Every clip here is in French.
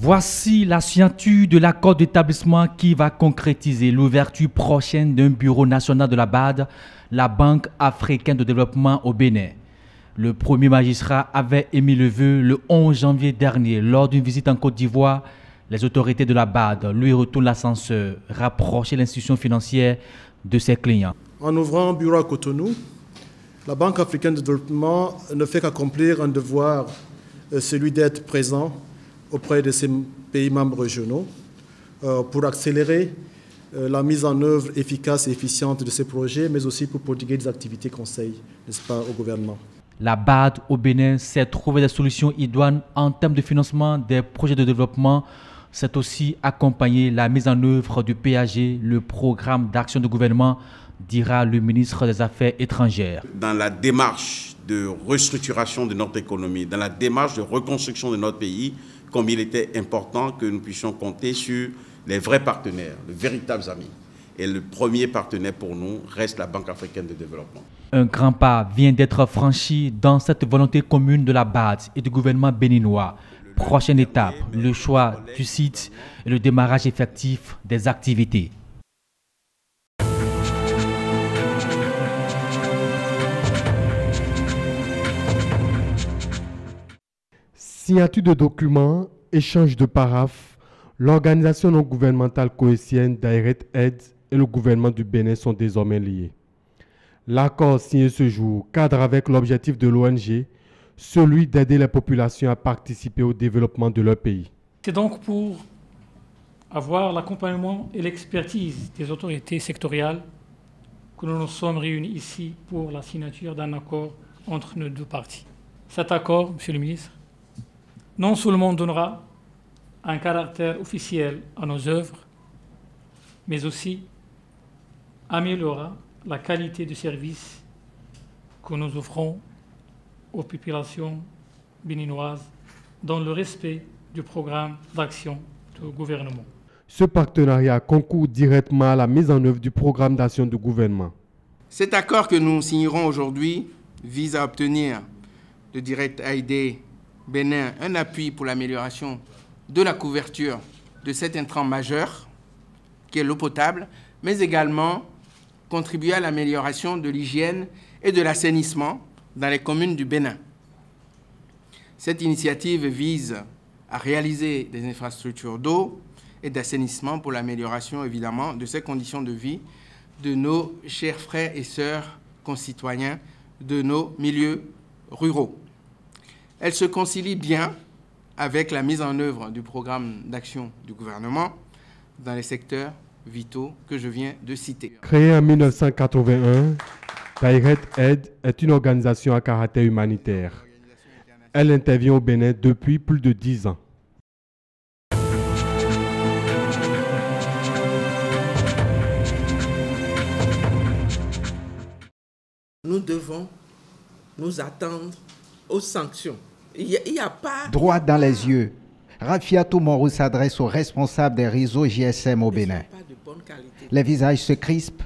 Voici la signature de l'accord d'établissement qui va concrétiser l'ouverture prochaine d'un bureau national de la BAD, la Banque africaine de développement au Bénin. Le premier magistrat avait émis le vœu le 11 janvier dernier lors d'une visite en Côte d'Ivoire. Les autorités de la BAD lui retournent l'ascenseur, rapprocher l'institution financière de ses clients. En ouvrant un bureau à Cotonou, la Banque africaine de développement ne fait qu'accomplir un devoir, celui d'être présent auprès de ces pays membres régionaux pour accélérer la mise en œuvre efficace et efficiente de ces projets, mais aussi pour prodiguer des activités conseils, n'est-ce pas, au gouvernement. La BAD au Bénin s'est trouvé des solutions idoines en termes de financement des projets de développement. C'est aussi accompagner la mise en œuvre du PAG, le programme d'action du gouvernement, dira le ministre des Affaires étrangères. Dans la démarche de restructuration de notre économie, dans la démarche de reconstruction de notre pays, comme il était important que nous puissions compter sur les vrais partenaires, les véritables amis. Et le premier partenaire pour nous reste la Banque africaine de développement. Un grand pas vient d'être franchi dans cette volonté commune de la BAD et du gouvernement béninois. Prochaine étape, le choix du site et le démarrage effectif des activités. Signature de documents, échange de paraphes, l'organisation non gouvernementale cohésienne Direct Aid et le gouvernement du Bénin sont désormais liés. L'accord signé ce jour cadre avec l'objectif de l'ONG, celui d'aider les populations à participer au développement de leur pays. C'est donc pour avoir l'accompagnement et l'expertise des autorités sectorielles que nous nous sommes réunis ici pour la signature d'un accord entre nos deux parties. Cet accord, Monsieur le ministre, non seulement donnera un caractère officiel à nos œuvres, mais aussi améliorera la qualité du service que nous offrons aux populations béninoises dans le respect du programme d'action du gouvernement. Ce partenariat concourt directement à la mise en œuvre du programme d'action du gouvernement. Cet accord que nous signerons aujourd'hui vise à obtenir de Direct Aid Bénin un appui pour l'amélioration de la couverture de cet intrant majeur qui est l'eau potable, mais également contribuer à l'amélioration de l'hygiène et de l'assainissement dans les communes du Bénin. Cette initiative vise à réaliser des infrastructures d'eau et d'assainissement pour l'amélioration, évidemment, de ces conditions de vie de nos chers frères et sœurs concitoyens de nos milieux ruraux. Elle se concilie bien avec la mise en œuvre du programme d'action du gouvernement dans les secteurs vitaux que je viens de citer. Créée en 1981, Direct Aid est une organisation à caractère humanitaire. Elle intervient au Bénin depuis plus de 10 ans. Nous devons nous attendre aux sanctions. Il y a pas... Droit dans les yeux, Rafiatou Morou s'adresse aux responsables des réseaux GSM au Bénin. Les visages se crispent,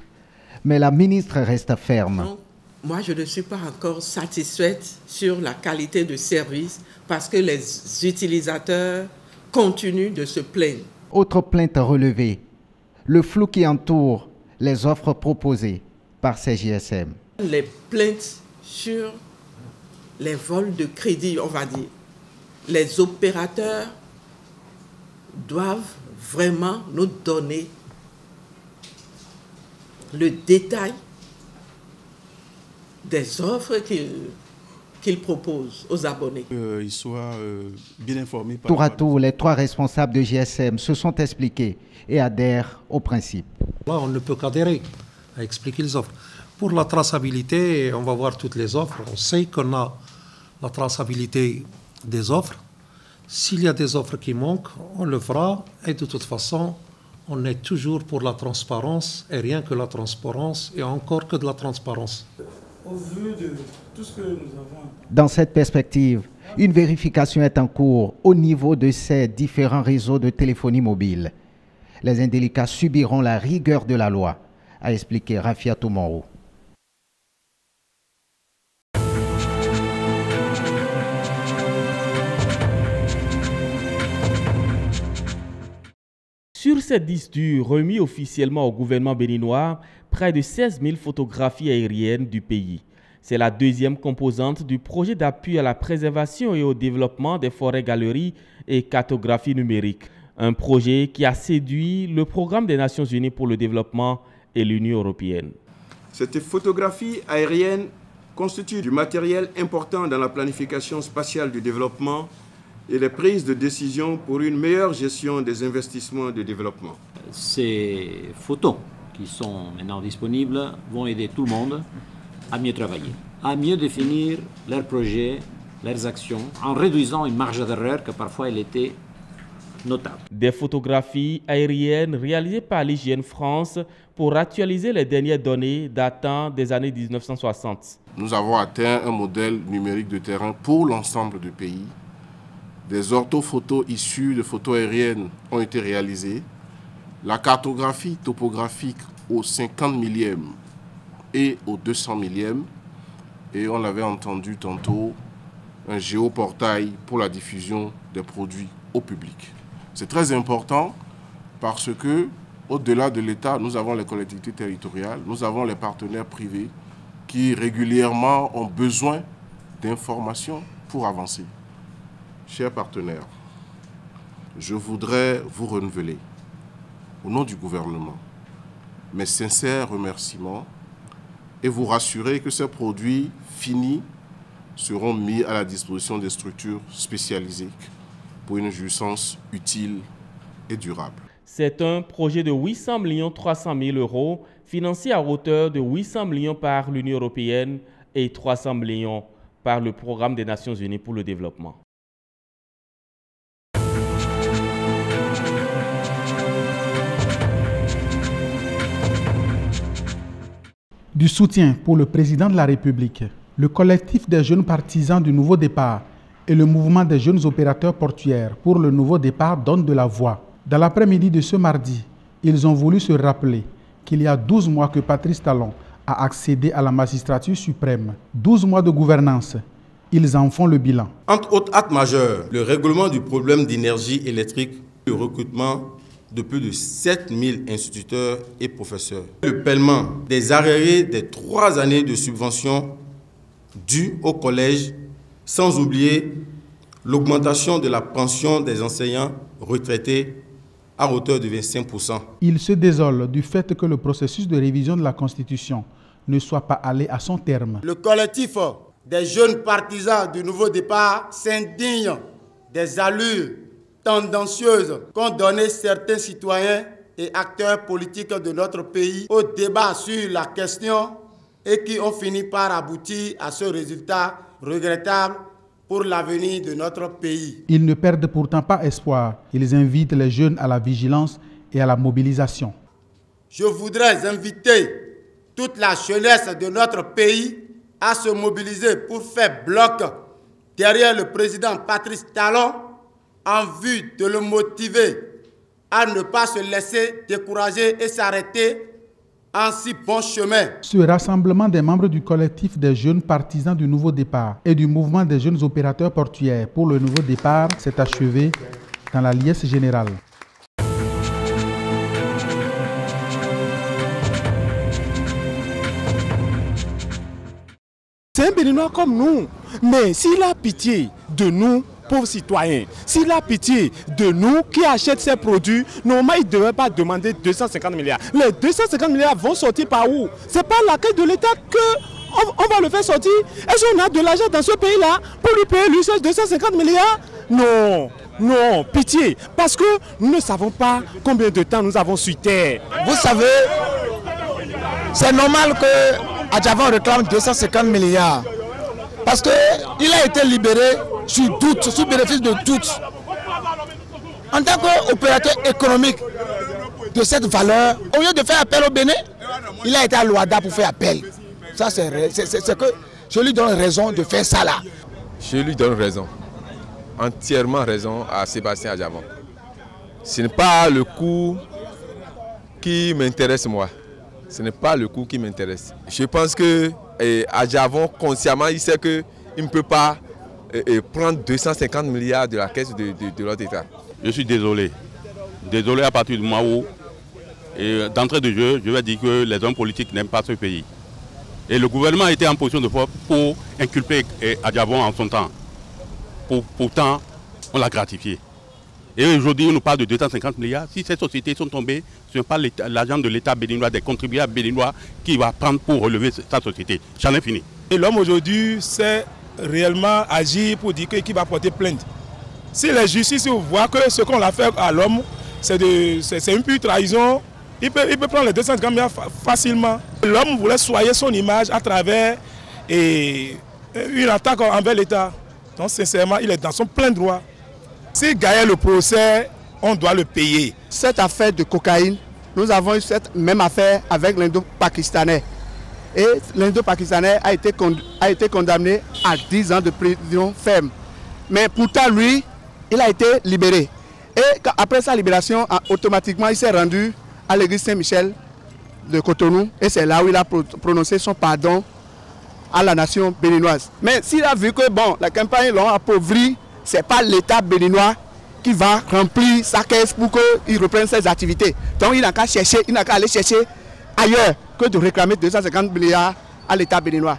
mais la ministre reste ferme. Donc, moi, je ne suis pas encore satisfaite sur la qualité de service parce que les utilisateurs continuent de se plaindre. Autre plainte relevée, le flou qui entoure les offres proposées par ces GSM. Les plaintes sur les vols de crédit, on va dire. Les opérateurs doivent vraiment nous donner le détail des offres qu'ils proposent aux abonnés. Ils soient bien informés. Tour à tour, les trois responsables de GSM se sont expliqués et adhèrent au principe. Là, on ne peut qu'adhérer à expliquer les offres. Pour la traçabilité, on va voir toutes les offres. On sait qu'on a la traçabilité des offres. S'il y a des offres qui manquent, on le fera. Et de toute façon, on est toujours pour la transparence et rien que la transparence et encore que de la transparence. Au vu de tout ce que nous avons... Dans cette perspective, une vérification est en cours au niveau de ces différents réseaux de téléphonie mobile. Les indélicats subiront la rigueur de la loi, a expliqué Rafiatou Morou. cette disque dure remis officiellement au gouvernement béninois, près de 16 000 photographies aériennes du pays. C'est la deuxième composante du projet d'appui à la préservation et au développement des forêts-galeries et cartographie numérique. Un projet qui a séduit le Programme des Nations Unies pour le développement et l'Union européenne. Cette photographie aérienne constitue du matériel important dans la planification spatiale du développement et les prises de décision pour une meilleure gestion des investissements de développement. Ces photos qui sont maintenant disponibles vont aider tout le monde à mieux travailler, à mieux définir leurs projets, leurs actions, en réduisant une marge d'erreur que parfois elle était notable. Des photographies aériennes réalisées par l'IGN France pour actualiser les dernières données datant des années 1960. Nous avons atteint un modèle numérique de terrain pour l'ensemble du pays. Des orthophotos issues de photos aériennes ont été réalisées. La cartographie topographique au 50 millième et au 200 millième. Et on l'avait entendu tantôt, un géoportail pour la diffusion des produits au public. C'est très important parce que, au-delà de l'État, nous avons les collectivités territoriales, nous avons les partenaires privés qui régulièrement ont besoin d'informations pour avancer. Chers partenaires, je voudrais vous renouveler, au nom du gouvernement, mes sincères remerciements et vous rassurer que ces produits finis seront mis à la disposition des structures spécialisées pour une jouissance utile et durable. C'est un projet de 800 300 000 euros financé à hauteur de 800 millions par l'Union européenne et 300 millions par le Programme des Nations Unies pour le développement. Du soutien pour le président de la République, le collectif des jeunes partisans du nouveau départ et le mouvement des jeunes opérateurs portuaires pour le nouveau départ donnent de la voix. Dans l'après-midi de ce mardi, ils ont voulu se rappeler qu'il y a 12 mois que Patrice Talon a accédé à la magistrature suprême. 12 mois de gouvernance. Ils en font le bilan. Entre autres actes majeurs, le règlement du problème d'énergie électrique, le recrutement de plus de 7000 instituteurs et professeurs, le paiement des arriérés des 3 années de subvention dues au collège, sans oublier l'augmentation de la pension des enseignants retraités à hauteur de 25%. Il se désole du fait que le processus de révision de la Constitution ne soit pas allé à son terme. Le collectif des jeunes partisans du nouveau départ s'indigne des allures tendancieuses qu'ont donné certains citoyens et acteurs politiques de notre pays au débat sur la question et qui ont fini par aboutir à ce résultat regrettable pour l'avenir de notre pays. Ils ne perdent pourtant pas espoir. Ils invitent les jeunes à la vigilance et à la mobilisation. Je voudrais inviter toute la jeunesse de notre pays à se mobiliser pour faire bloc derrière le président Patrice Talon en vue de le motiver à ne pas se laisser décourager et s'arrêter en si bon chemin. Ce rassemblement des membres du collectif des jeunes partisans du nouveau départ et du mouvement des jeunes opérateurs portuaires pour le nouveau départ s'est achevé dans la liesse générale. C'est un Béninois comme nous, mais s'il a pitié de nous, pauvres citoyens, s'il a pitié de nous qui achètent ces produits, normalement il ne devrait pas demander 250 milliards. Les 250 milliards vont sortir par où? C'est pas la caisse de l'État qu'on va le faire sortir. Est-ce qu'on a de l'argent dans ce pays-là pour lui payer lui seul 250 milliards? Non, non, pitié, parce que nous ne savons pas combien de temps nous avons sur terre. Vous savez, c'est normal que Adjavan réclame 250 milliards parce qu'il a été libéré sur doute, sous bénéfice de doute. En tant qu'opérateur économique de cette valeur, au lieu de faire appel au Bénin, il a été à l'Ouada pour faire appel. Ça, c'est que je lui donne raison de faire ça là. Je lui donne raison, entièrement raison à Sébastien Adjavan. Ce n'est pas le coup qui m'intéresse moi. Ce n'est pas le coup qui m'intéresse. Je pense que Adjavan, consciemment, il sait qu'il ne peut pas prendre 250 milliards de la caisse de l'autre État. Je suis désolé désolé à partir du moment où, d'entrée de jeu, je vais dire que les hommes politiques n'aiment pas ce pays. Et le gouvernement a été en position de force pour inculper Adjavon en son temps. Pourtant, on l'a gratifié. Et aujourd'hui, on nous parle de 250 milliards. Si ces sociétés sont tombées, ce n'est pas l'argent de l'État béninois, des contribuables béninois qui va prendre pour relever sa société. J'en ai fini. Et l'homme aujourd'hui sait réellement agir pour dire qu'il va porter plainte. Si la justice voit que ce qu'on a fait à l'homme, c'est une pure trahison, il peut prendre les 250 milliards facilement. L'homme voulait soigner son image à travers une attaque envers l'État. Donc sincèrement, il est dans son plein droit. S'il gagne le procès, on doit le payer. Cette affaire de cocaïne, nous avons eu cette même affaire avec l'Indo-Pakistanais. Et l'Indo-Pakistanais a été condamné à 10 ans de prison ferme. Mais pourtant, lui, il a été libéré. Et après sa libération, automatiquement, il s'est rendu à l'église Saint-Michel de Cotonou. Et c'est là où il a prononcé son pardon à la nation béninoise. Mais s'il a vu que bon, la campagne l'ont appauvri, ce n'est pas l'État béninois qui va remplir sa caisse pour qu'il reprenne ses activités. Donc il n'a qu'à aller chercher ailleurs que de réclamer 250 milliards à l'État béninois.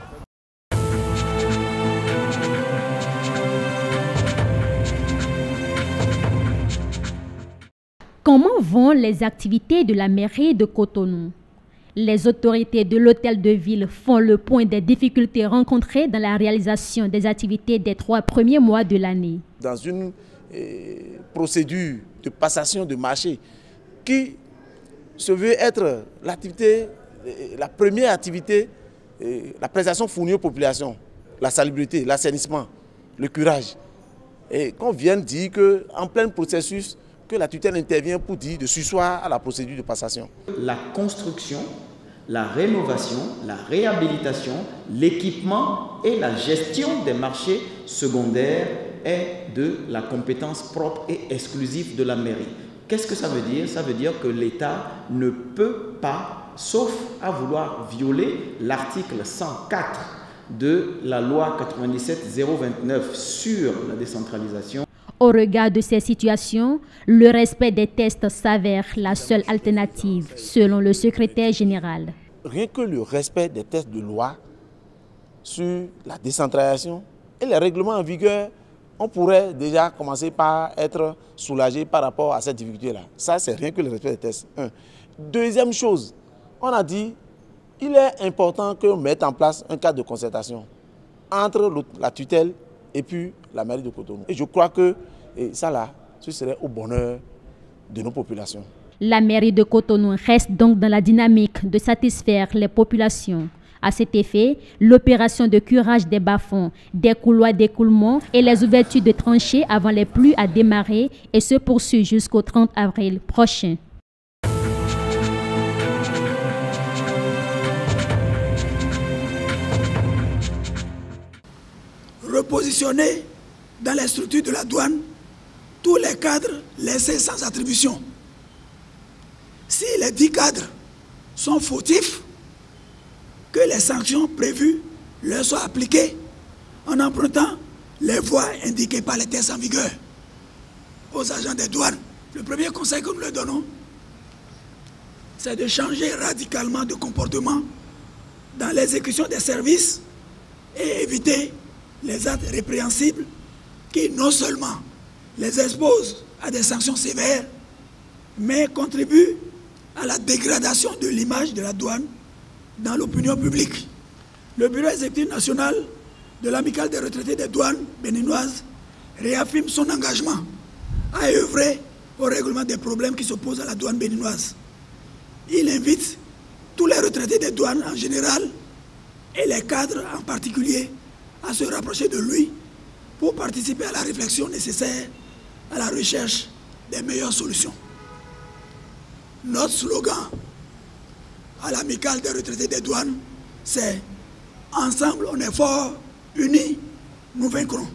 Comment vont les activités de la mairie de Cotonou? Les autorités de l'hôtel de ville font le point des difficultés rencontrées dans la réalisation des activités des 3 premiers mois de l'année. Dans une procédure de passation de marché qui se veut être l'activité, la première activité, la prestation fournie aux populations, la salubrité, l'assainissement, le curage. Et qu'on vienne dire qu'en plein processus, que la tutelle intervient pour dire de surseoir à la procédure de passation. La construction, la rénovation, la réhabilitation, l'équipement et la gestion des marchés secondaires est de la compétence propre et exclusive de la mairie. Qu'est-ce que ça veut dire? Ça veut dire que l'État ne peut pas, sauf à vouloir violer l'article 104 de la loi 97-029 sur la décentralisation. Au regard de ces situations, le respect des tests s'avère la seule alternative, selon le secrétaire général. Rien que le respect des tests de loi sur la décentralisation et les règlements en vigueur, on pourrait déjà commencer par être soulagé par rapport à cette difficulté-là. Ça, c'est rien que le respect des tests. Deuxième chose, on a dit qu'il est important qu'on mette en place un cadre de concertation entre la tutelle et puis la mairie de Cotonou. Et je crois que ça là, ce serait au bonheur de nos populations. La mairie de Cotonou reste donc dans la dynamique de satisfaire les populations. À cet effet, l'opération de curage des bas-fonds, des couloirs d'écoulement et les ouvertures de tranchées avant les pluies a démarré et se poursuit jusqu'au 30 avril prochain. Repositionner dans les structures de la douane tous les cadres laissés sans attribution. Si les 10 cadres sont fautifs, que les sanctions prévues leur soient appliquées en empruntant les voies indiquées par les tests en vigueur. Aux agents des douanes, le premier conseil que nous leur donnons, c'est de changer radicalement de comportement dans l'exécution des services et éviter les actes répréhensibles qui non seulement les exposent à des sanctions sévères, mais contribuent à la dégradation de l'image de la douane dans l'opinion publique. Le Bureau exécutif national de l'Amicale des retraités des douanes béninoises réaffirme son engagement à œuvrer au règlement des problèmes qui s'opposent à la douane béninoise. Il invite tous les retraités des douanes en général et les cadres en particulier à se rapprocher de lui pour participer à la réflexion nécessaire à la recherche des meilleures solutions. Notre slogan à l'Amicale des retraités des douanes, c'est « Ensemble on est fort, unis, nous vaincrons ».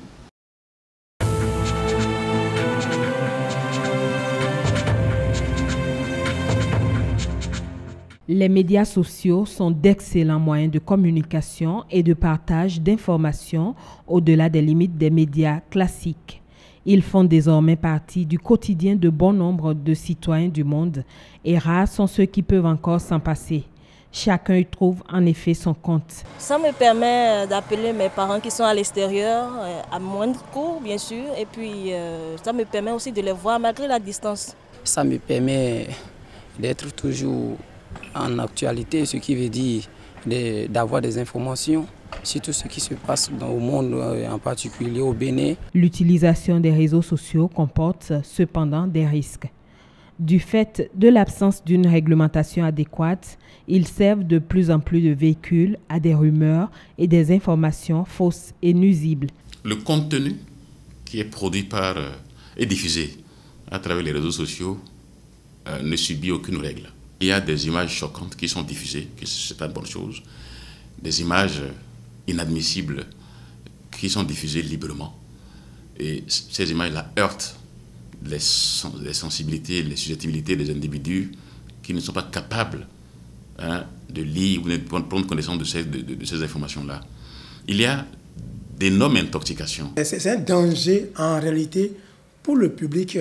Les médias sociaux sont d'excellents moyens de communication et de partage d'informations au-delà des limites des médias classiques. Ils font désormais partie du quotidien de bon nombre de citoyens du monde et rares sont ceux qui peuvent encore s'en passer. Chacun y trouve en effet son compte. Ça me permet d'appeler mes parents qui sont à l'extérieur, à moindre coût bien sûr, et puis ça me permet aussi de les voir malgré la distance. Ça me permet d'être toujours en actualité, ce qui veut dire d'avoir des informations sur tout ce qui se passe dans le monde, en particulier au Bénin. L'utilisation des réseaux sociaux comporte cependant des risques. Du fait de l'absence d'une réglementation adéquate, ils servent de plus en plus de véhicules à des rumeurs et des informations fausses et nuisibles. Le contenu qui est produit et diffusé à travers les réseaux sociaux ne subit aucune règle. Il y a des images choquantes qui sont diffusées, c'est pas une bonne chose. Des images inadmissibles qui sont diffusées librement. Et ces images-là heurtent les sensibilités, les susceptibilités des individus qui ne sont pas capables de lire ou de prendre connaissance de ces informations-là. Il y a d'énormes intoxications. C'est un danger en réalité pour le public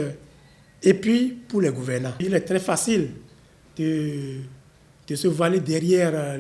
et puis pour les gouvernants. Il est très facile de se voiler derrière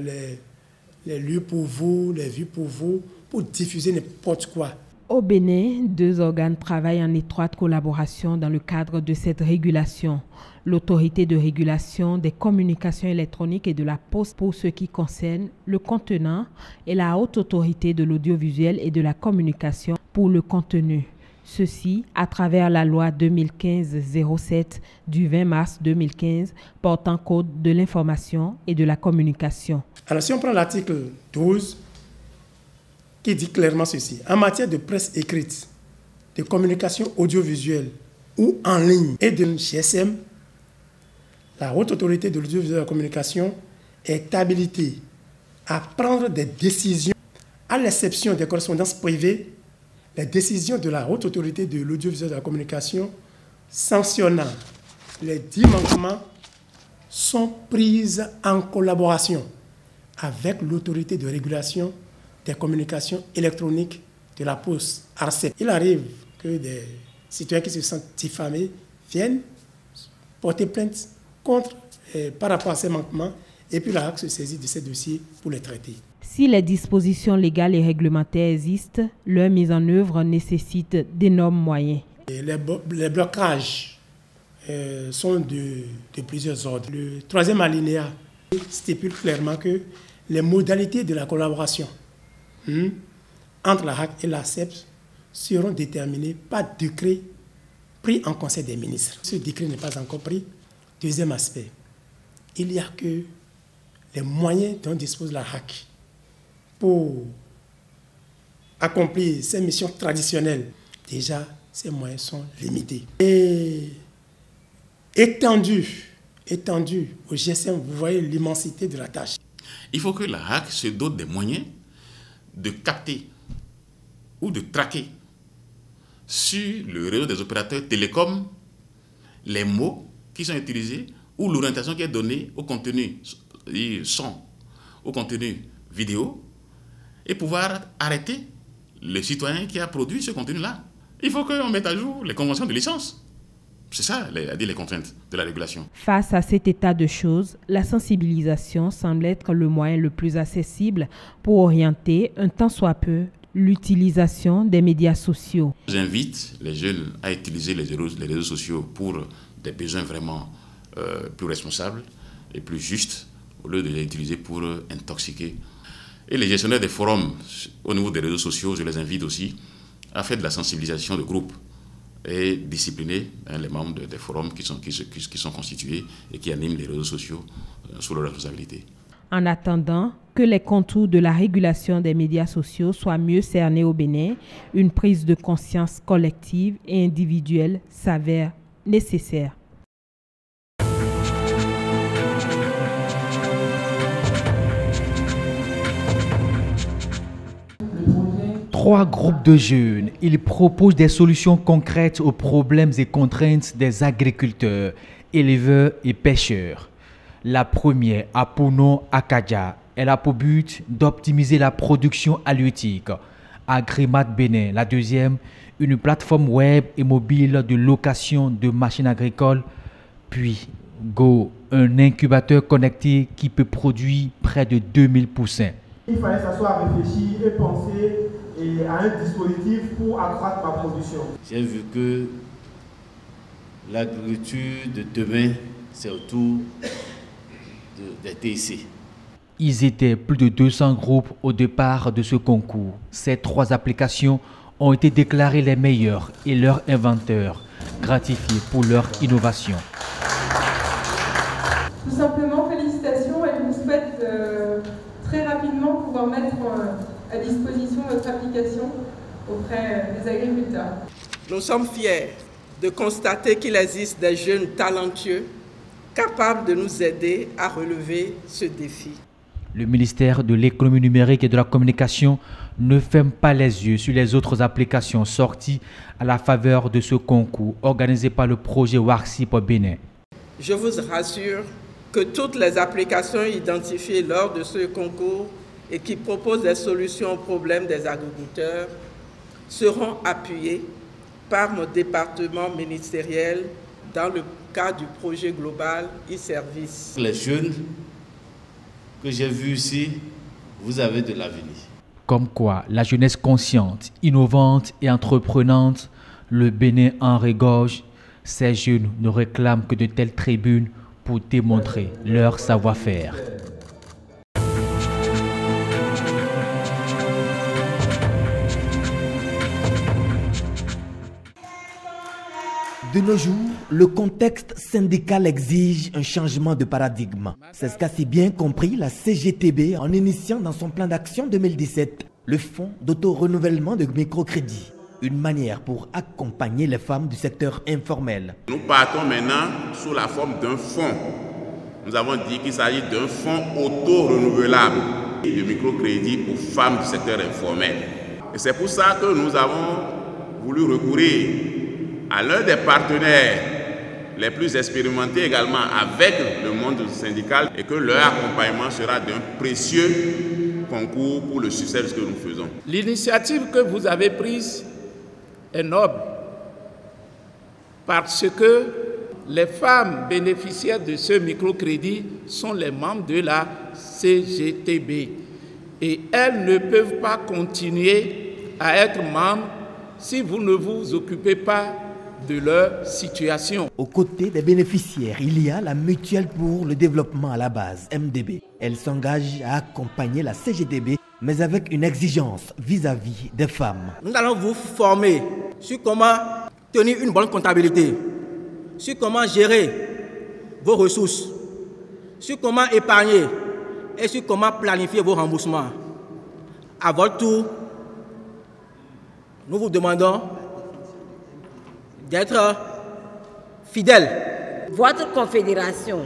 les lieux pour vous, les vues pour vous, pour diffuser n'importe quoi. Au Bénin, 2 organes travaillent en étroite collaboration dans le cadre de cette régulation. L'autorité de régulation des communications électroniques et de la poste pour ce qui concerne le contenant et la haute autorité de l'audiovisuel et de la communication pour le contenu. Ceci à travers la loi 2015-07 du 20 mars 2015 portant code de l'information et de la communication. Alors si on prend l'article 12, qui dit clairement ceci: en matière de presse écrite, de communication audiovisuelle ou en ligne et de GSM, la haute autorité de l'audiovisuel et de la communication est habilitée à prendre des décisions, à l'exception des correspondances privées. Les décisions de la haute autorité de l'audiovisuel et de la communication sanctionnant les 10 manquements sont prises en collaboration avec l'autorité de régulation des communications électroniques de la Poste, ARCEP. Il arrive que des citoyens qui se sentent diffamés viennent porter plainte par rapport à ces manquements et puis la HAC se saisit de ces dossiers pour les traiter. Si les dispositions légales et réglementaires existent, leur mise en œuvre nécessite d'énormes moyens. Et les blocages sont de plusieurs ordres. Le 3e alinéa stipule clairement que les modalités de la collaboration entre la HAC et l'ARCEP seront déterminées par décret pris en Conseil des ministres. Ce décret n'est pas encore pris. 2e aspect, il n'y a que les moyens dont dispose la HAC pour accomplir ces missions traditionnelles. Déjà, ces moyens sont limités. Et étendu au GSM, vous voyez l'immensité de la tâche. Il faut que la HAC se dote des moyens de capter ou de traquer sur le réseau des opérateurs télécoms les mots qui sont utilisés ou l'orientation qui est donnée au contenu son, au contenu vidéo, et pouvoir arrêter le citoyen qui a produit ce contenu-là. Il faut qu'on mette à jour les conventions de licence. C'est ça, les contraintes de la régulation. Face à cet état de choses, la sensibilisation semble être le moyen le plus accessible pour orienter, un tant soit peu, l'utilisation des médias sociaux. J'invite les jeunes à utiliser les réseaux sociaux pour des besoins vraiment plus responsables et plus justes, au lieu de les utiliser pour intoxiquer. Et les gestionnaires des forums au niveau des réseaux sociaux, je les invite aussi à faire de la sensibilisation de groupe et discipliner les membres des forums qui sont constitués et qui animent les réseaux sociaux sous leur responsabilité. En attendant que les contours de la régulation des médias sociaux soient mieux cernés au Bénin, une prise de conscience collective et individuelle s'avère nécessaire. Trois groupes de jeunes, ils proposent des solutions concrètes aux problèmes et contraintes des agriculteurs, éleveurs et pêcheurs. La première, Apono Akaja, elle a pour but d'optimiser la production halieutique Agrimat Bénin. La deuxième, une plateforme web et mobile de location de machines agricoles. Puis Go, un incubateur connecté qui peut produire près de 2000 poussins. Il fallait s'asseoir, réfléchir et penser à un dispositif pour accroître ma production. J'ai vu que l'agriculture de demain, c'est autour des TIC. Ils étaient plus de 200 groupes au départ de ce concours. Ces 3 applications ont été déclarées les meilleures et leurs inventeurs gratifiés pour leur innovation. Tout simplement, félicitations et je vous souhaite très rapidement pouvoir mettre à disposition votre application auprès des agriculteurs. Nous sommes fiers de constater qu'il existe des jeunes talentueux capables de nous aider à relever ce défi. Le ministère de l'économie numérique et de la communication ne ferme pas les yeux sur les autres applications sorties à la faveur de ce concours organisé par le projet WARCIP Bénin. Je vous rassure que toutes les applications identifiées lors de ce concours et qui proposent des solutions aux problèmes des agriculteurs seront appuyées par mon département ministériel dans le cadre du projet global e-service. Les jeunes que j'ai vus ici, vous avez de l'avenir. Comme quoi, la jeunesse consciente, innovante et entreprenante, le Bénin en regorge. Ces jeunes ne réclament que de telles tribunes pour démontrer leur savoir-faire. De nos jours, le contexte syndical exige un changement de paradigme. C'est ce qu'a si bien compris la CGTB en initiant dans son plan d'action 2017 le fonds d'auto-renouvellement de microcrédit. Une manière pour accompagner les femmes du secteur informel. Nous partons maintenant sous la forme d'un fonds. Nous avons dit qu'il s'agit d'un fonds auto-renouvelable de microcrédit aux femmes du secteur informel. Et c'est pour ça que nous avons voulu recourir à l'un des partenaires les plus expérimentés également avec le monde syndical et que leur accompagnement sera d'un précieux concours pour le succès de ce que nous faisons. L'initiative que vous avez prise est noble parce que les femmes bénéficiaires de ce microcrédit sont les membres de la CGTB et elles ne peuvent pas continuer à être membres si vous ne vous occupez pas de leur situation. Aux côtés des bénéficiaires, il y a la Mutuelle pour le développement à la base, MDB. Elle s'engage à accompagner la CGTB, mais avec une exigence vis-à-vis des femmes. Nous allons vous former sur comment tenir une bonne comptabilité, sur comment gérer vos ressources, sur comment épargner et sur comment planifier vos remboursements. À votre tour, nous vous demandons d'être fidèle. Votre confédération,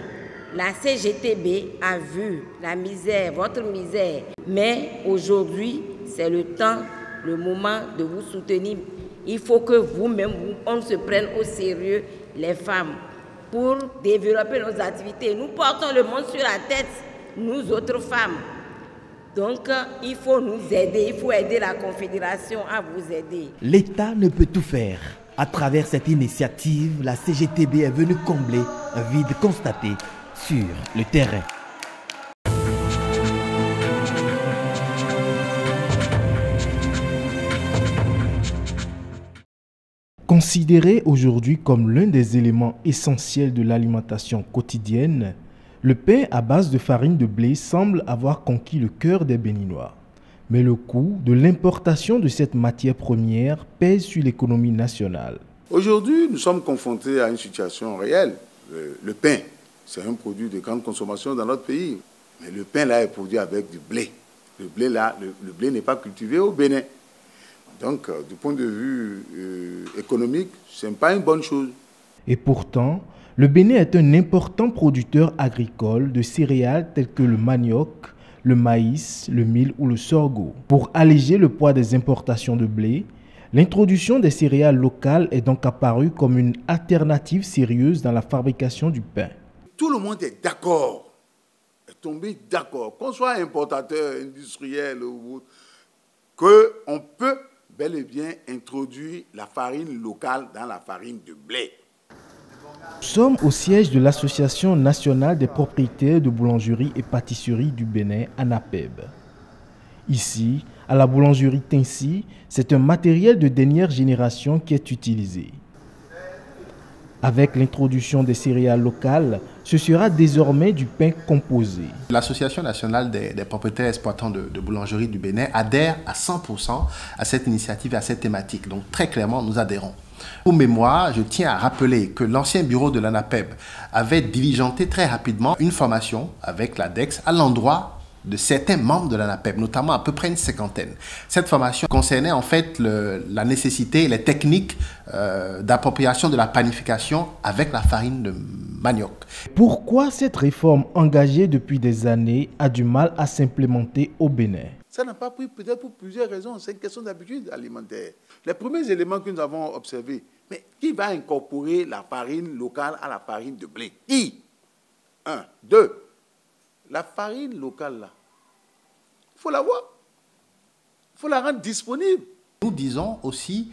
la CGTB, a vu la misère, votre misère. Mais aujourd'hui, c'est le temps, le moment de vous soutenir. Il faut que vous-même, on se prenne au sérieux, les femmes, pour développer nos activités. Nous portons le monde sur la tête, nous autres femmes. Donc, il faut nous aider, il faut aider la confédération à vous aider. L'État ne peut tout faire. À travers cette initiative, la CGTB est venue combler un vide constaté sur le terrain. Considéré aujourd'hui comme l'un des éléments essentiels de l'alimentation quotidienne, le pain à base de farine de blé semble avoir conquis le cœur des Béninois. Mais le coût de l'importation de cette matière première pèse sur l'économie nationale. Aujourd'hui, nous sommes confrontés à une situation réelle. Le pain, c'est un produit de grande consommation dans notre pays. Mais le pain là est produit avec du blé. Le blé n'est pas cultivé au Bénin. Donc, du point de vue économique, ce n'est pas une bonne chose. Et pourtant, le Bénin est un important producteur agricole de céréales telles que le manioc, le maïs, le mil ou le sorgho. Pour alléger le poids des importations de blé, l'introduction des céréales locales est donc apparue comme une alternative sérieuse dans la fabrication du pain. Tout le monde est d'accord, est tombé d'accord, qu'on soit importateur, industriel ou autre, qu'on peut bel et bien introduire la farine locale dans la farine de blé. Nous sommes au siège de l'Association nationale des propriétaires de boulangerie et pâtisserie du Bénin, ANAPEB. Ici, à la boulangerie Tinsi, c'est un matériel de dernière génération qui est utilisé. Avec l'introduction des céréales locales, ce sera désormais du pain composé. L'Association nationale des propriétaires exploitants de boulangerie du Bénin adhère à 100% à cette initiative et à cette thématique. Donc très clairement, nous adhérons. Pour mémoire, je tiens à rappeler que l'ancien bureau de l'ANAPEB avait diligenté très rapidement une formation avec l'ADEX à l'endroit de certains membres de l'ANAPEB, notamment à peu près une cinquantaine. Cette formation concernait en fait la nécessité, les techniques d'appropriation de la panification avec la farine de manioc. Pourquoi cette réforme engagée depuis des années a du mal à s'implémenter au Bénin? Ça n'a pas pris peut-être pour plusieurs raisons. C'est une question d'habitude alimentaire. Les premiers éléments que nous avons observés, mais qui va incorporer la farine locale à la farine de blé? Qui? 1. 2. La farine locale, là, il faut l'avoir. Il faut la rendre disponible. Nous disons aussi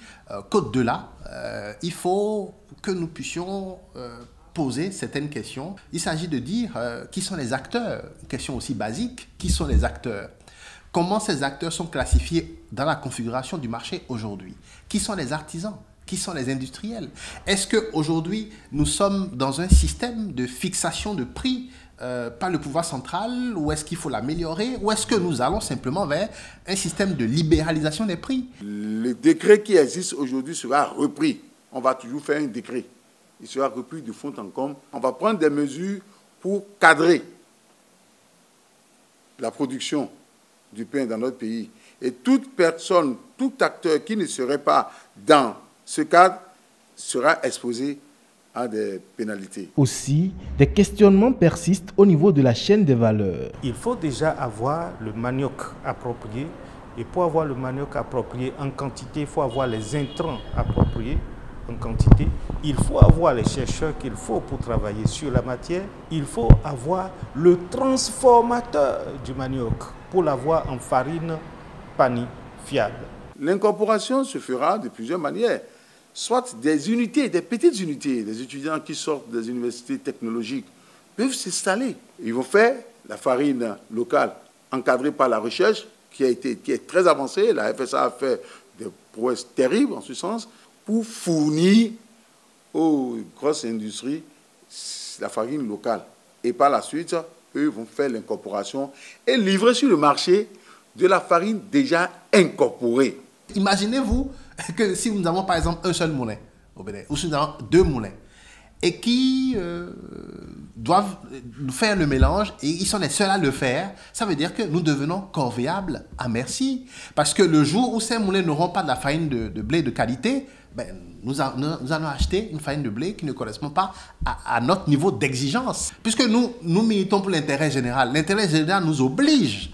qu'au-delà, il faut que nous puissions poser certaines questions. Il s'agit de dire qui sont les acteurs. Une question aussi basique, qui sont les acteurs? Comment ces acteurs sont classifiés dans la configuration du marché aujourd'hui? Qui sont les artisans? Qui sont les industriels? Est-ce qu'aujourd'hui, nous sommes dans un système de fixation de prix par le pouvoir central, ou est-ce qu'il faut l'améliorer, ou est-ce que nous allons simplement vers un système de libéralisation des prix? Le décret qui existe aujourd'hui sera repris. On va toujours faire un décret. Il sera repris de fond en comble. On va prendre des mesures pour cadrer la production du pain dans notre pays. Et toute personne, tout acteur qui ne serait pas dans ce cadre sera exposé à des pénalités. Aussi, des questionnements persistent au niveau de la chaîne des valeurs. Il faut déjà avoir le manioc approprié. Et pour avoir le manioc approprié en quantité, il faut avoir les intrants appropriés en quantité. Il faut avoir les chercheurs qu'il faut pour travailler sur la matière. Il faut avoir le transformateur du manioc pour l'avoir en farine panifiable. L'incorporation se fera de plusieurs manières. Soit des unités, des petites unités, des étudiants qui sortent des universités technologiques peuvent s'installer. Ils vont faire la farine locale encadrée par la recherche qui est très avancée. La FSA a fait des prouesses terribles en ce sens pour fournir aux grosses industries la farine locale. Et par la suite, eux vont faire l'incorporation et livrer sur le marché de la farine déjà incorporée. Imaginez-vous que si nous avons par exemple un seul moulin au Bénin, ou si nous avons 2 moulins, et qui doivent faire le mélange, et ils sont les seuls à le faire, ça veut dire que nous devenons corvéables à merci. Parce que le jour où ces moulins n'auront pas de la farine de blé de qualité, ben, nous allons acheter une farine de blé qui ne correspond pas à notre niveau d'exigence. Puisque nous militons pour l'intérêt général. L'intérêt général nous oblige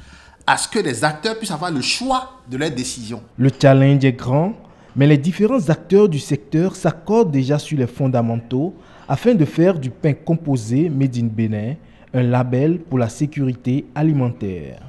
à ce que les acteurs puissent avoir le choix de leurs décisions. Le challenge est grand, mais les différents acteurs du secteur s'accordent déjà sur les fondamentaux afin de faire du pain composé Made in Bénin un label pour la sécurité alimentaire.